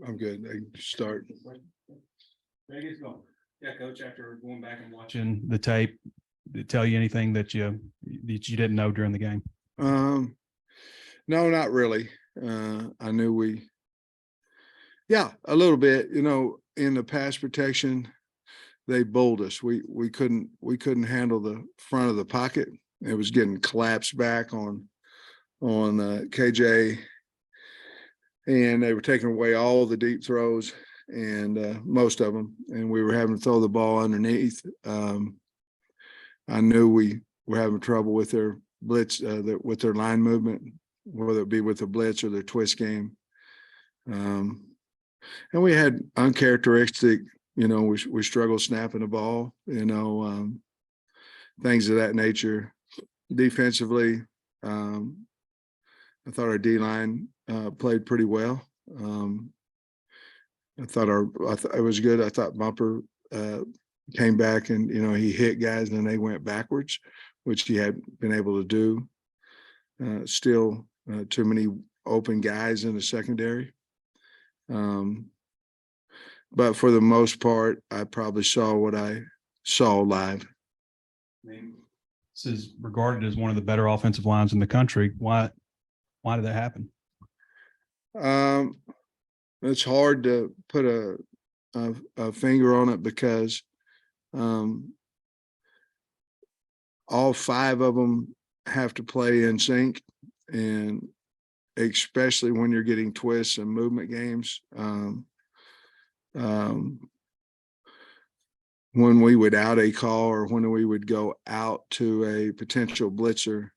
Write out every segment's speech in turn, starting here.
I'm good. I can start. Vegas going. Yeah, Coach. After going back and watching the tape, did it tell you anything that you didn't know during the game? No, not really. I knew a little bit. You know, in the pass protection, they bowled us. We couldn't handle the front of the pocket. It was getting collapsed back on KJ, and they were taking away all the deep throws and most of them, and we were having to throw the ball underneath. I knew we were having trouble with their blitz, with their line movement, whether it be with the blitz or their twist game. And we had uncharacteristic, you know, we struggled snapping the ball, you know, things of that nature. Defensively, I thought our D-line played pretty well. I thought it was good. I thought Bumper came back and, you know, he hit guys and they went backwards, which he hadn't been able to do. Still too many open guys in the secondary. But for the most part, I probably saw what I saw live. I mean, this is regarded as one of the better offensive lines in the country. Why did that happen? It's hard to put a finger on it because all five of them have to play in sync, and especially when you're getting twists and movement games. When we would out a call or when we would go out to a potential blitzer,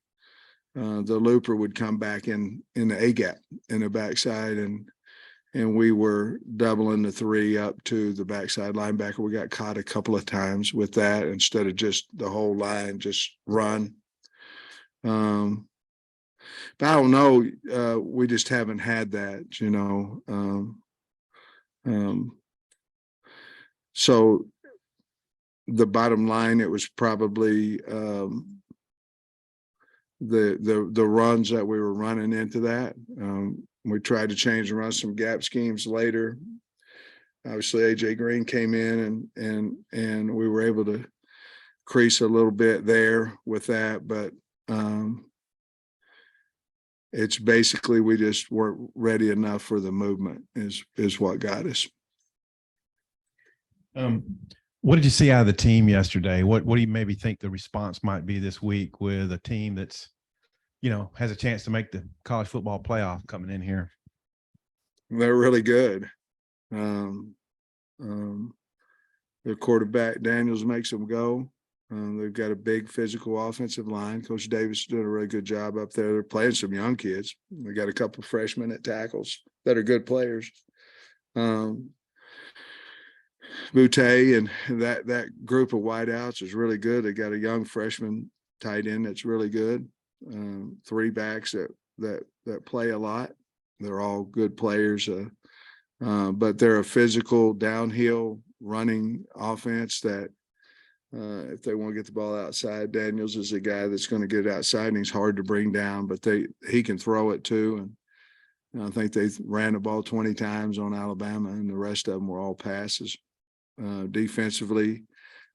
the looper would come back in the A gap in the backside, and we were doubling the three up to the backside linebacker. We got caught a couple of times with that instead of just the whole line just run. But I don't know. We just haven't had that, you know. So the bottom line, it was probably the runs that we were running into that. We tried to change and run some gap schemes later. Obviously, AJ Green came in and we were able to crease a little bit there with that, but it's basically we just weren't ready enough for the movement is what got us. What did you see out of the team yesterday? What do you maybe think the response might be this week with a team that's, you know, has a chance to make the college football playoff coming in here? They're really good. Their quarterback Daniels makes them go. They've got a big physical offensive line. Coach Davis is doing a really good job up there. They're playing some young kids. They got a couple of freshmen at tackles that are good players. Butte and that group of wideouts is really good. They got a young freshman tight end that's really good. Three backs that play a lot. They're all good players, but they're a physical downhill running offense that if they want to get the ball outside, Daniels is a guy that's going to get it outside, and he's hard to bring down, but he can throw it too. And I think they ran the ball 20 times on Alabama, and the rest of them were all passes. Defensively,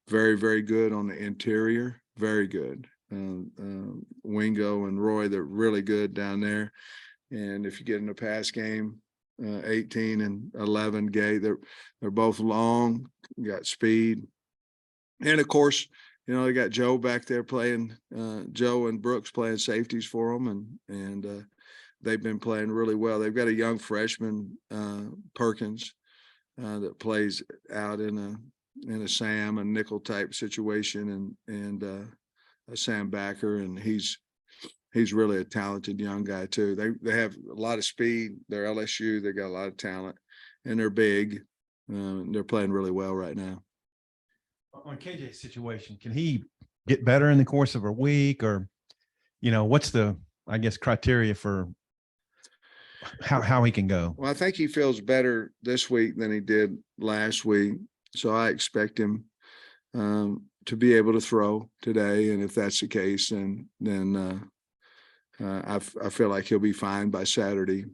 very, very good on the interior, very good. Wingo and Roy, they're really good down there. And if you get in a pass game, 18 and 11 Gay, they're both long, got speed. And of course, you know, they got Joe back there playing, Joe and Brooks playing safeties for them, and they've been playing really well. They've got a young freshman, Perkins, that plays out in a Sam, a nickel type situation, and a Sam Backer, and he's really a talented young guy too. They have a lot of speed. They're LSU. They got a lot of talent, and they're big. They're playing really well right now. On KJ's situation, can he get better in the course of a week, or, you know, what's the, I guess, criteria for how he can go? Well, I think he feels better this week than he did last week. So I expect him to be able to throw today. And if that's the case, then I feel like he'll be fine by Saturday.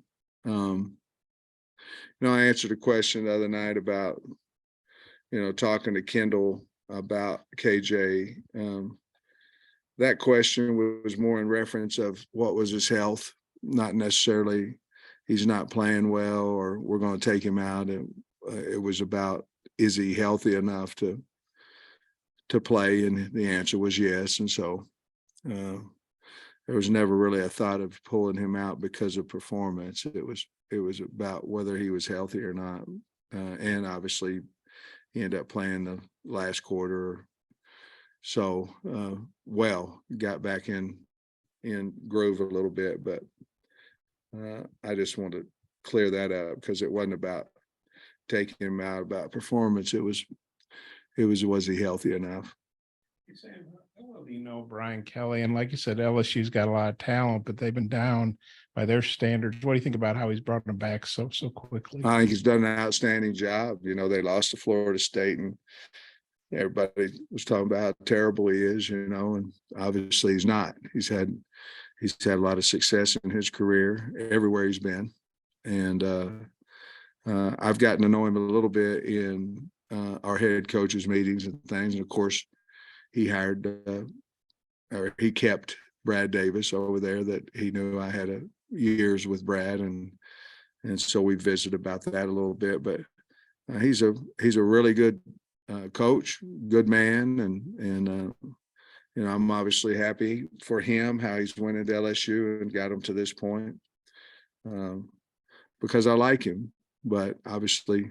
I answered a question the other night about, talking to Kendall about KJ. That question was more in reference of what was his health, not necessarily he's not playing well or we're going to take him out. And it was about, is he healthy enough to play? And the answer was yes. And so there was never really a thought of pulling him out because of performance. It was about whether he was healthy or not. And obviously he ended up playing the last quarter. So, got back in groove a little bit, but I just want to clear that up because it wasn't about taking him out about performance. It was he healthy enough? Sam, how well do you know Brian Kelly? And like you said, LSU's got a lot of talent, but they've been down by their standards. What do you think about how he's brought them back so quickly? I think he's done an outstanding job. They lost to Florida State and everybody was talking about how terrible he is, and obviously he's not. He's had a lot of success in his career everywhere he's been. And I've gotten to know him a little bit in our head coaches meetings and things. And of course, he kept Brad Davis over there that he knew I had years with Brad. And so we visited about that a little bit, but he's a really good coach, good man. And I'm obviously happy for him, how he's went into LSU and got him to this point because I like him, but obviously,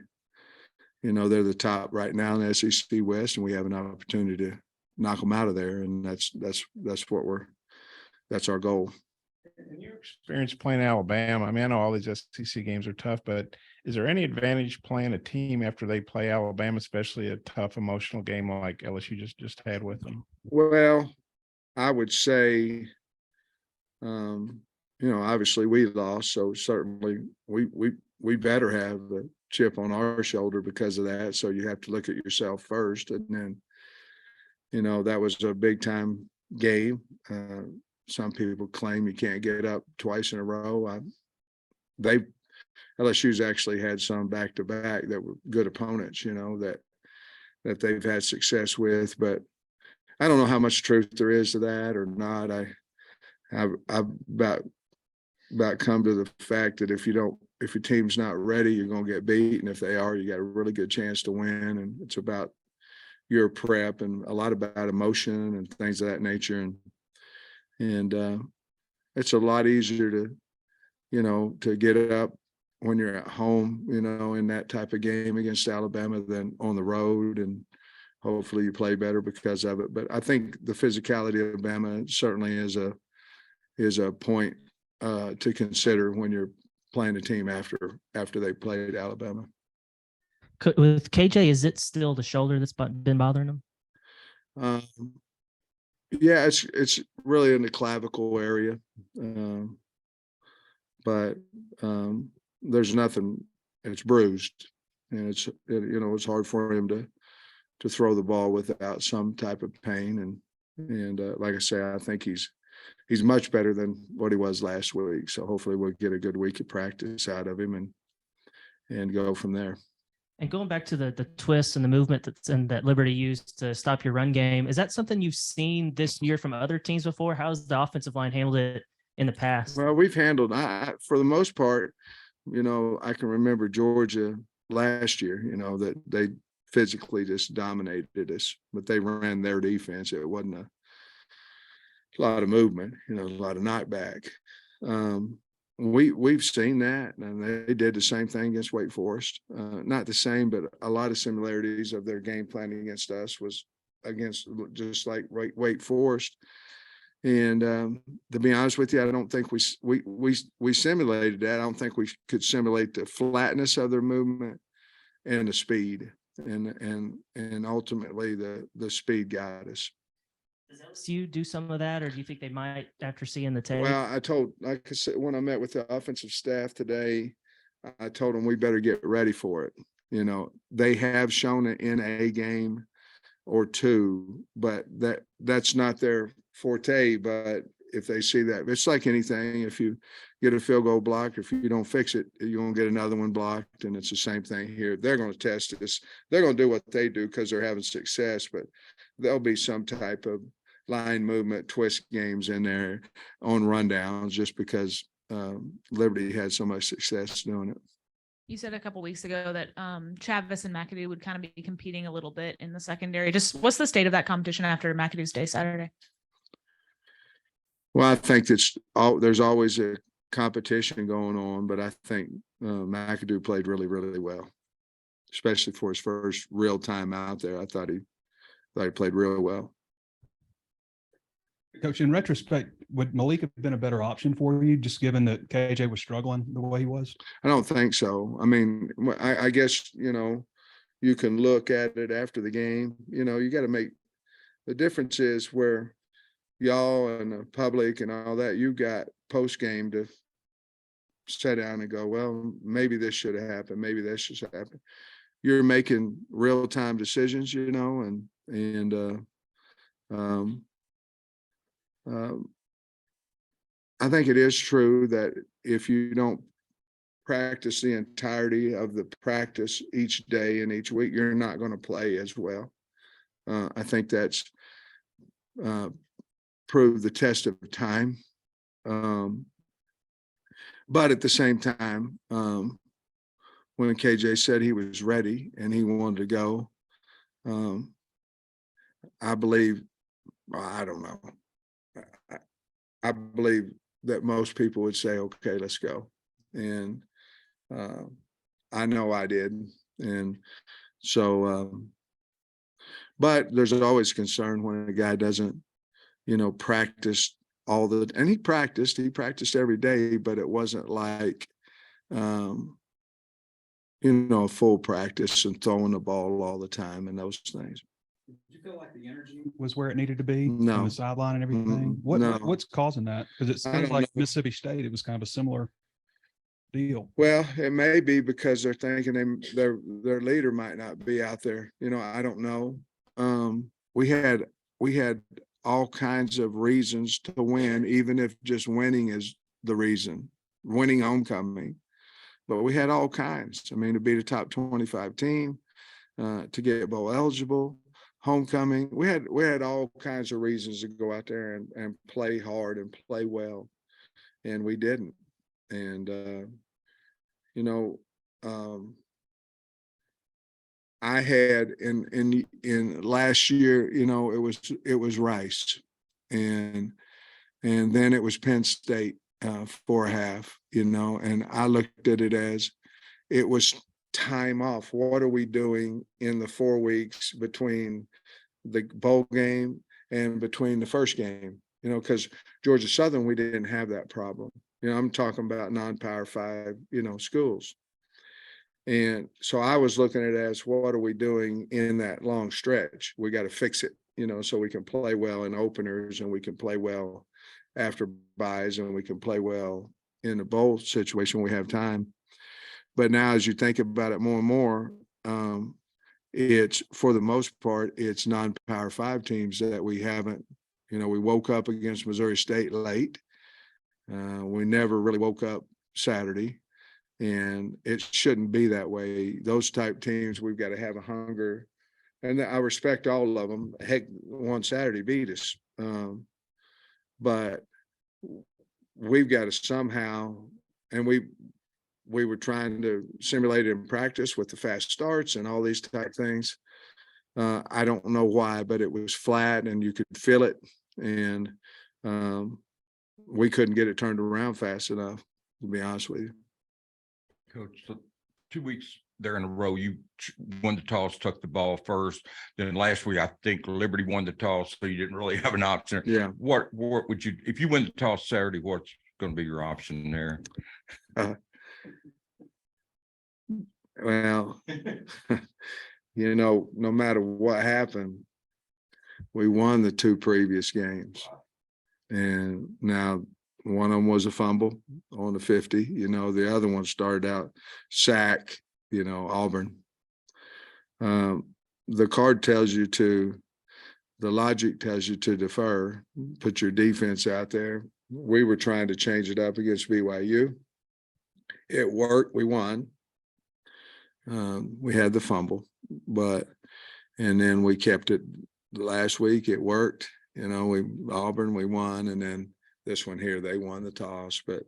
they're the top right now in the SEC West, and we have an opportunity to knock them out of there. And that's our goal. In your experience playing Alabama, I mean, I know all these SEC games are tough, but is there any advantage playing a team after they play Alabama, especially a tough emotional game like LSU just had with them? Well, I would say, obviously we lost, so certainly we better have the chip on our shoulder because of that. So you have to look at yourself first, and then, that was a big time game. Some people claim you can't get up twice in a row. LSU's actually had some back to back that were good opponents, that they've had success with. But I don't know how much truth there is to that or not. I've about come to the fact that if your team's not ready, you're going to get beat, and if they are, you got a really good chance to win. And it's about your prep and a lot about emotion and things of that nature. And it's a lot easier to get up when you're at home, in that type of game against Alabama than on the road. And hopefully you play better because of it. But I think the physicality of Alabama certainly is a point to consider when you're playing a team after they played Alabama. With KJ, is it still the shoulder that's been bothering him? Yeah, it's really in the clavicle area, but there's nothing. It's bruised, and it's hard for him to throw the ball without some type of pain. And like I say, I think he's much better than what he was last week. So hopefully we'll get a good week of practice out of him and go from there. And going back to the twists and the movement that Liberty used to stop your run game, is that something you've seen this year from other teams before? How's the offensive line handled it in the past? Well, we've handled, for the most part, I can remember Georgia last year, that they physically just dominated us, but they ran their defense. It wasn't a lot of movement, a lot of knockback. We've seen that, and they did the same thing against Wake Forest. Not the same, but a lot of similarities of their game planning against us was against just like Wake Forest. And to be honest with you, I don't think we simulated that. I don't think we could simulate the flatness of their movement and the speed, and ultimately the speed got us. Does LSU do some of that, or do you think they might after seeing the tape? Well, like I said, when I met with the offensive staff today, I told them we better get ready for it. They have shown it in a game or two, but that's not their forte. But if they see that, it's like anything. If you get a field goal blocked, if you don't fix it, you're going to get another one blocked. And it's the same thing here. They're going to test this. They're going to do what they do because they're having success, but there'll be some type of line movement, twist games in there on rundowns just because Liberty had so much success doing it. You said a couple weeks ago that Travis and McAdoo would kind of be competing a little bit in the secondary. Just what's the state of that competition after McAdoo's Day Saturday? Well, I think there's always a competition going on, but I think McAdoo played really, really well, especially for his first real time out there. I thought he played real well. Coach, in retrospect, would Malik have been a better option for you, just given that KJ was struggling the way he was? I don't think so. I mean, I guess, you can look at it after the game. You got to make the difference is where y'all and the public and all that, you got post game to sit down and go, well, maybe this should have happened. Maybe this should have happened. You're making real time decisions, I think it is true that if you don't practice the entirety of the practice each day and each week, you're not going to play as well. I think that's proved the test of time. But at the same time, when KJ said he was ready and he wanted to go, I believe, I don't know. I believe that most people would say, okay, let's go. And I know I did. And so, but there's always concern when a guy doesn't, practice and he practiced every day, but it wasn't like, a full practice and throwing the ball all the time and those things. Did you feel like the energy was where it needed to be No. on the sideline and everything? No. What's causing that? Because it I sounds don't like know. Mississippi State, it was kind of a similar deal. Well, it may be because they're thinking their leader might not be out there. I don't know. We had all kinds of reasons to win, even if just winning is the reason, winning homecoming. But we had all kinds. I mean, to be the top 25 team, to get bowl eligible, homecoming. We had all kinds of reasons to go out there and play hard and play well, and we didn't. And I had in last year, it was Rice, and then it was Penn State for a half, and I looked at it as it was time off. What are we doing in the 4 weeks between the bowl game and between the first game? Because Georgia Southern, we didn't have that problem. I'm talking about non-Power 5, schools. And so I was looking at it as, what are we doing in that long stretch? We got to fix it, so we can play well in openers and we can play well after buys and we can play well in a bowl situation when we have time. But now as you think about it more and more, it's, for the most part, it's non-Power 5 teams that we haven't, we woke up against Missouri State late. We never really woke up Saturday. And it shouldn't be that way. Those type teams, we've got to have a hunger. And I respect all of them. Heck, one Saturday beat us. But we've got to somehow, and we were trying to simulate it in practice with the fast starts and all these type things. I don't know why, but it was flat and you could feel it. And we couldn't get it turned around fast enough, to be honest with you. Coach, so 2 weeks there in a row, you won the toss, took the ball first. Then last week, I think Liberty won the toss, so you didn't really have an option. Yeah. What would you, if you win the toss Saturday, what's going to be your option there? Well, no matter what happened, we won the 2 previous games. And now one of them was a fumble on the 50, the other one started out sack, Auburn. The card tells you to logic tells you to defer, put your defense out there. We were trying to change it up against BYU. It worked. We won. We had the fumble, and then we kept it last week. It worked. Auburn, we won. And then this one here, they won the toss. But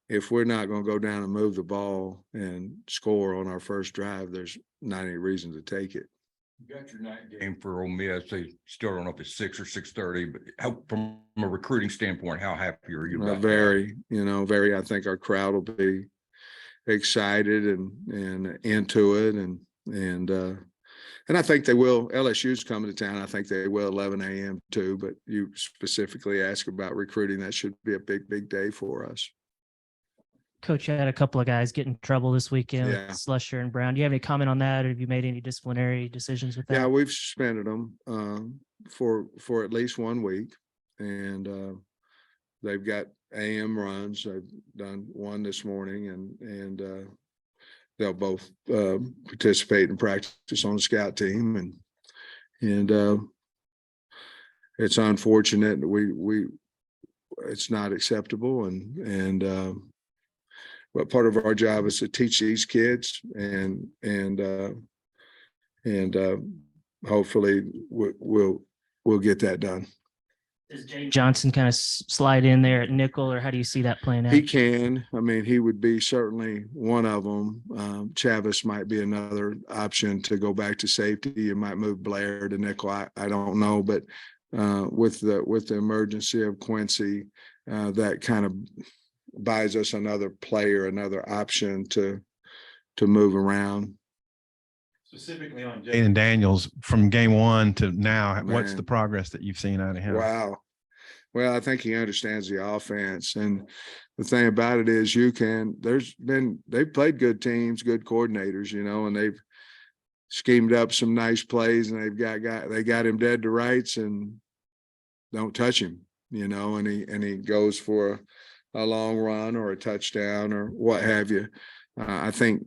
if we're not going to go down and move the ball and score on our first drive, there's not any reason to take it. You got your night game for Ole Miss. They still don't know if it's 6 or 6:30, but how, from a recruiting standpoint, how happy are you about that? Very, I think our crowd will be excited and into it. And I think they will. LSU's coming to town. I think they will 11 a.m. too, but you specifically ask about recruiting. That should be a big, big day for us. Coach, you had a couple of guys get in trouble this weekend Yeah. with Slusher and Brown. Do you have any comment on that? Or have you made any disciplinary decisions with that? Yeah, we've suspended them for at least 1 week, and they've got AM runs. I've done one this morning, and they'll both participate and practice on the scout team, and it's unfortunate. It's not acceptable, and but part of our job is to teach these kids, and hopefully we'll get that done. Does Jay Johnson kind of slide in there at nickel, or how do you see that playing out? He can. I mean, he would be certainly one of them. Chavis might be another option to go back to safety. You might move Blair to nickel. I don't know, but with the emergency of Quincy, that kind of buys us another player, another option to move around. Specifically on Jaden Daniels, from game one to now, what's the progress that you've seen out of him? Wow. Well, I think he understands the offense. And the thing about it is they've played good teams, good coordinators, and they've schemed up some nice plays, and they got him dead to rights and don't touch him, and he goes for a long run or a touchdown or what have you. I think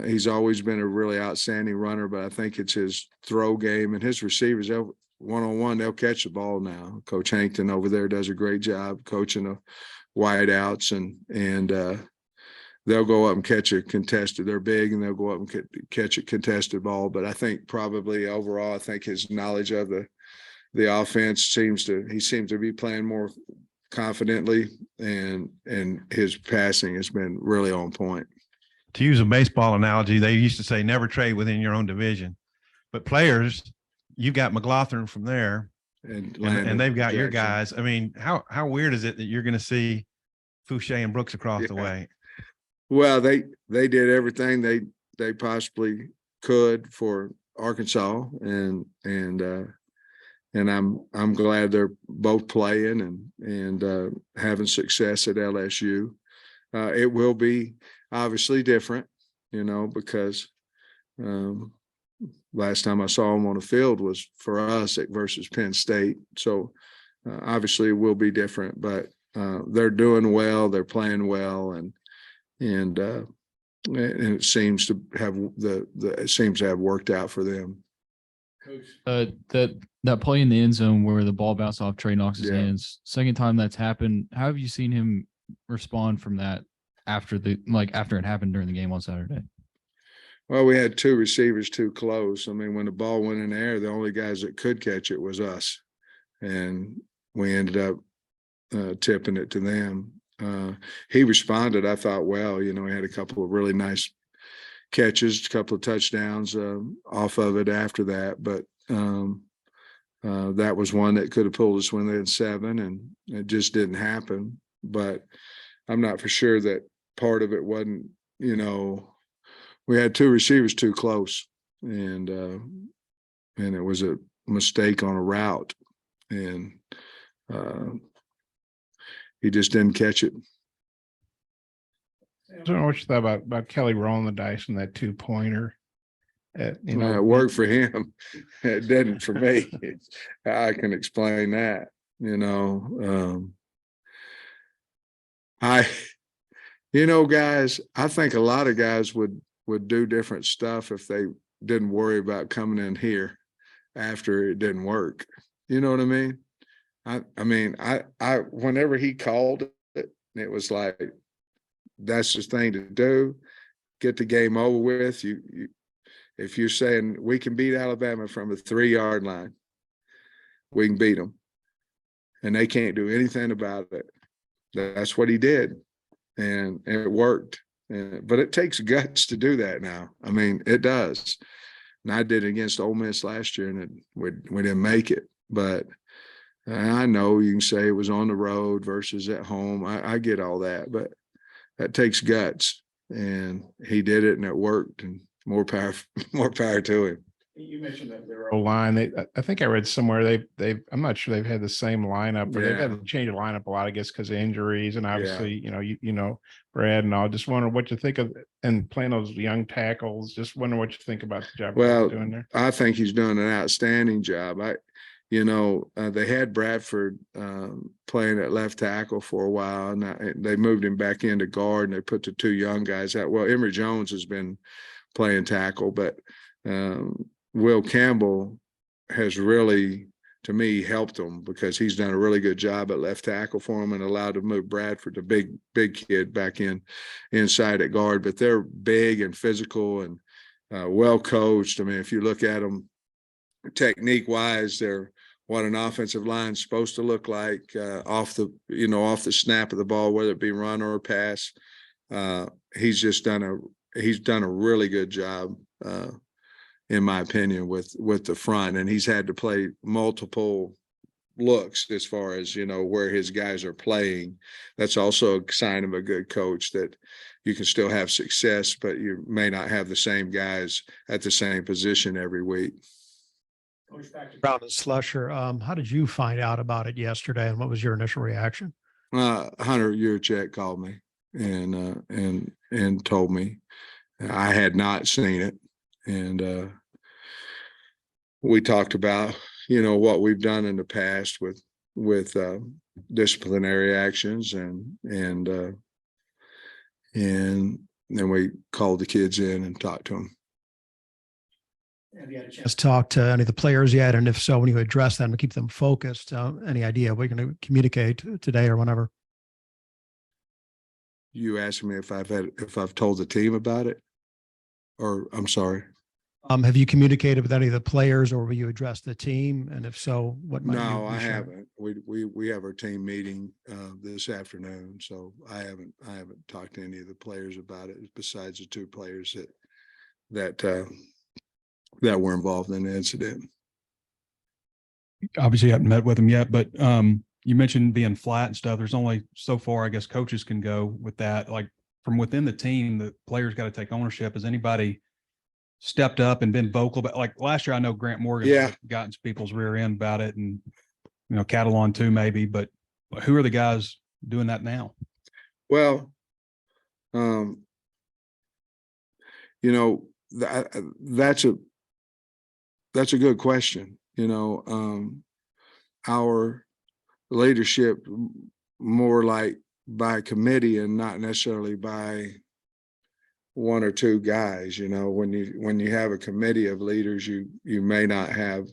he's always been a really outstanding runner, but I think it's his throw game and his receivers. One-on-one, they'll catch the ball now. Coach Hankton over there does a great job coaching the wideouts, and they'll go up and catch a contested. They're big, and they'll go up and catch a contested ball. But I think probably overall, I think his knowledge of the offense seems to be playing more confidently, and his passing has been really on point. To use a baseball analogy, they used to say never trade within your own division, but players, you've got McLaughlin from there, and they've got your guys. I mean, how weird is it that you're going to see Fouché and Brooks across the way? Well, they did everything they possibly could for Arkansas, and I'm glad they're both playing and having success at LSU. It will be obviously different, because last time I saw them on the field was for us versus Penn State. So obviously it will be different, but they're doing well, they're playing well, and it seems to have worked out for them. Coach, that play in the end zone where the ball bounced off Trey Knox's hands, second time that's happened. How have you seen him respond from that after it happened during the game on Saturday? Well, we had two receivers too close. I mean, when the ball went in the air, the only guys that could catch it was us, and we ended up tipping it to them. He responded, I thought, well. He had a couple of really nice catches, a couple of touchdowns off of it after that, but that was one that could have pulled us when they had 7, and it just didn't happen. But I'm not for sure that part of it wasn't, we had two receivers too close, and it was a mistake on a route, and he just didn't catch it. I don't know what you thought about Kelly rolling the dice on that 2-pointer. It worked for him. It didn't for me. I can explain that. Guys, I think a lot of guys would do different stuff if they didn't worry about coming in here. after it didn't work. You know what I mean? I mean, whenever he called it, it was like, that's the thing to do. Get the game over with. If you're saying we can beat Alabama from the 3-yard line, we can beat them, and they can't do anything about it. That's what he did, and it worked. But it takes guts to do that now. I mean, it does. And I did it against Ole Miss last year, and we didn't make it. But I know you can say it was on the road versus at home. I get all that, but that takes guts, and he did it, and it worked. And more power to him. You mentioned that their line. I think I read somewhere I'm not sure they've had the same lineup, but they've had to change the lineup a lot, I guess, because of injuries, and obviously, you know, Brad and all. Just wondering what you think of and playing those young tackles. Just wondering what you think about the job he's doing there. I think he's doing an outstanding job. They had Bradford playing at left tackle for a while, and they moved him back into guard, and they put the 2 young guys out. Well, Emory Jones has been playing tackle, but Will Campbell has really, to me, helped them because he's done a really good job at left tackle for him and allowed to move Bradford, the big kid, back inside at guard. But they're big and physical and well coached. I mean, if you look at them technique wise, they're what an offensive line is supposed to look like off the snap of the ball, whether it be run or pass. He's done a really good job, in my opinion, with the front, and he's had to play multiple looks as far as, where his guys are playing. That's also a sign of a good coach, that you can still have success, but you may not have the same guys at the same position every week. Coach, back to Brown and Slusher. How did you find out about it yesterday, and what was your initial reaction? Hunter Yurchek called me and told me. I had not seen it, and we talked about what we've done in the past with disciplinary actions, and then we called the kids in and talked to them. Have you had a chance to talk to any of the players yet? And if so, when you address them to keep them focused, any idea what you're going to communicate today or whenever? You asked me if I've told the team about it, or I'm sorry. Have you communicated with any of the players, or will you address the team? And if so, what might No, you I share? haven't. We have our team meeting this afternoon, so I haven't talked to any of the players about it besides the 2 players that were involved in the incident. Obviously, you haven't met with them yet, but you mentioned being flat and stuff. There's only so far, I guess, coaches can go with that. Like, from within the team, the players got to take ownership. Has anybody stepped up and been vocal about, like last year? I know Grant Morgan got into people's rear end about it, and Catalon too, maybe. But who are the guys doing that now? Well, that's a good question. Our leadership more like by committee and not necessarily by 1 or 2 guys. When you have a committee of leaders, you may not have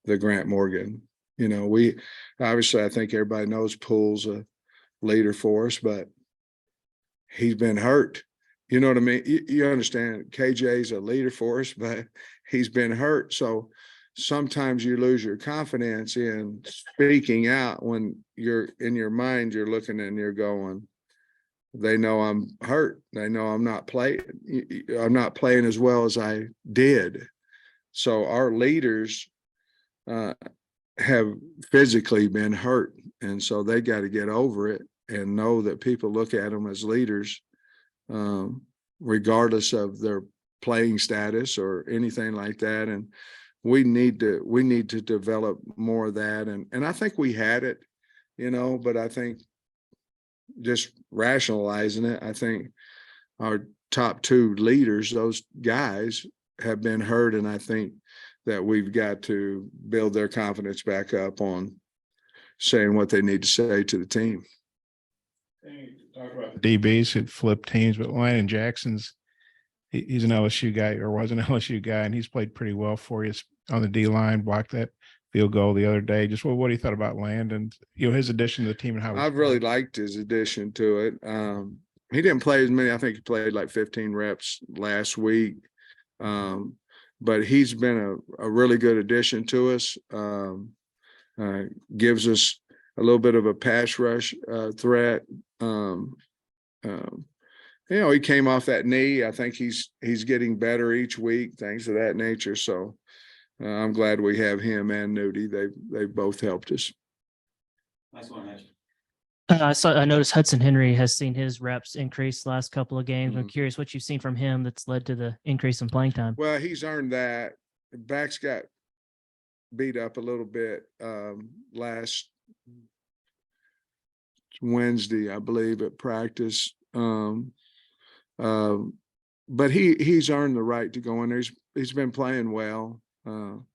the Grant Morgan. We obviously, I think everybody knows Poole's a leader for us, but he's been hurt. You know what I mean? You understand, KJ's a leader for us, but he's been hurt. So sometimes you lose your confidence in speaking out when you're in your mind, you're looking and you're going, they know I'm hurt. They know I'm not playing as well as I did. So our leaders have physically been hurt. And so they got to get over it and know that people look at them as leaders, regardless of their playing status or anything like that. And we need to develop more of that. And I think we had it, but I think just rationalizing it, I think our top 2 leaders, those guys, have been hurt. And I think that we've got to build their confidence back up on saying what they need to say to the team. Talk about the DBs who flipped teams, but Landon Jackson's, he's an LSU guy, or was an LSU guy, and he's played pretty well for you, on the D line, blocked that field goal the other day. Just what he thought about Landon, his addition to the team and how I've really liked his addition to it. He didn't play as many. I think he played like 15 reps last week. But he's been a really good addition to us. Gives us a little bit of a pass rush threat. He came off that knee. I think he's getting better each week, things of that nature. So I'm glad we have him and Nudie. They both helped us. Nice one, Mitch. I noticed Hudson Henry has seen his reps increase the last couple of games. I'm Mhm. curious what you've seen from him that's led to the increase in playing time. Well, he's earned that. Backs got beat up a little bit last Wednesday, I believe, at practice. But he's earned the right to go in there. He's been playing well, and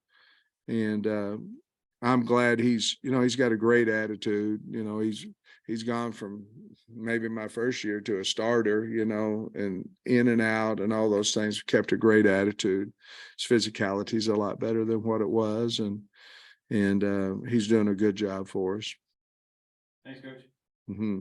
I'm glad he's got a great attitude. He's gone from maybe my first year to a starter, and in and out and all those things. Kept a great attitude. His physicality is a lot better than what it was, and he's doing a good job for us. Thanks, Coach. Mm-hmm.